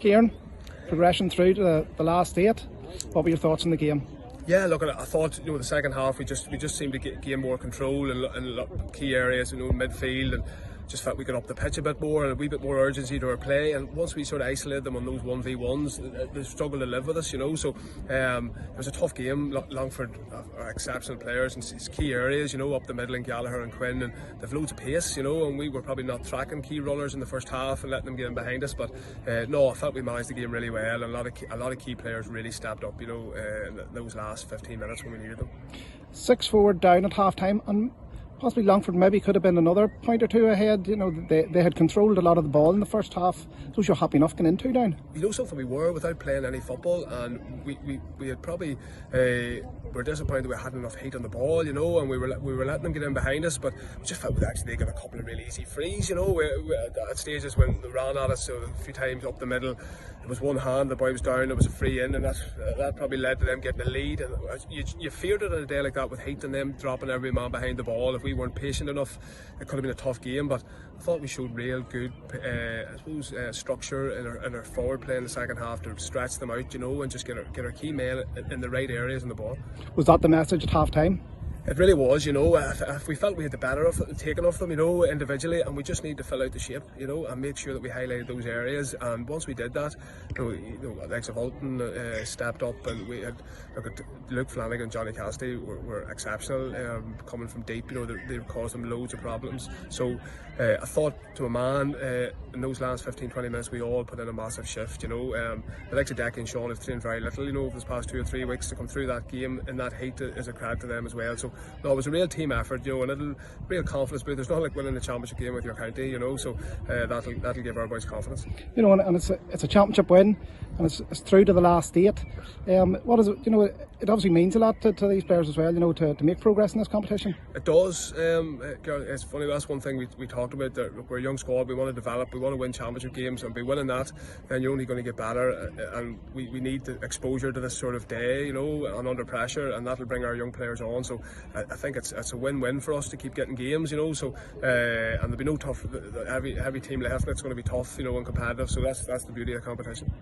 Kieran, progression through to the last 8. What were your thoughts on the game? Yeah, look, I thought the second half we just seemed to gain more control in key areas, midfield, and just felt we got up the pitch a bit more and a wee bit more urgency to our play. And once we sort of isolated them on those 1v1s, they struggled to live with us, So it was a tough game. Longford are exceptional players in key areas, up the middle, and Gallagher and Quinn, and they've loads of pace, and we were probably not tracking key runners in the first half and letting them get in behind us. But no, I felt we managed the game really well, and a lot of key players really stepped up, in those last 15 minutes when we needed them. 6 forward down at half time, and possibly Longford maybe could have been another point or two ahead. They had controlled a lot of the ball in the first half. So you're happy enough getting into down. Something we were without playing any football, and we had probably were disappointed we hadn't enough heat on the ball, and we were letting them get in behind us, but we just felt they got a couple of really easy frees, we at stages when they ran at us, so a few times up the middle, it was one hand, the boy was down, there was a free in, and that probably led to them getting a lead. And you feared it on a day like that with heat and them dropping every man behind the ball. If we weren't patient enough, it could have been a tough game, but I thought we showed real good structure in our forward play in the second half to stretch them out, and just get our key men in the right areas on the ball. Was that the message at half time? It really was, if we felt we had the better of it, taken off them, individually, and we just need to fill out the shape, and make sure that we highlighted those areas. And once we did that, Alex of Alton stepped up, and we had Luke Flanagan and Johnny Cassidy were exceptional, coming from deep. They caused them loads of problems. So I thought, to a man, in those last 15-20 minutes, we all put in a massive shift. The likes of Decky and Sean have trained very little, over this past 2 or 3 weeks to come through that game in that heat is a credit to them as well. So no, it was a real team effort, and a real confidence. But there's not like winning a championship game with your county, So that'll give our boys confidence. And it's a championship win, and it's through to the last 8. What is it? It obviously means a lot to these players as well, to make progress in this competition. It does. It's funny. That's one thing we talked about. That we're a young squad. We want to develop. We want to win championship games, and by winning that, then you're only going to get better. And we need the exposure to this sort of day, and under pressure, and that'll bring our young players on. So I think it's a win-win for us to keep getting games, So and there'll be no tough. Every team left, and it's going to be tough, and competitive. So that's the beauty of the competition.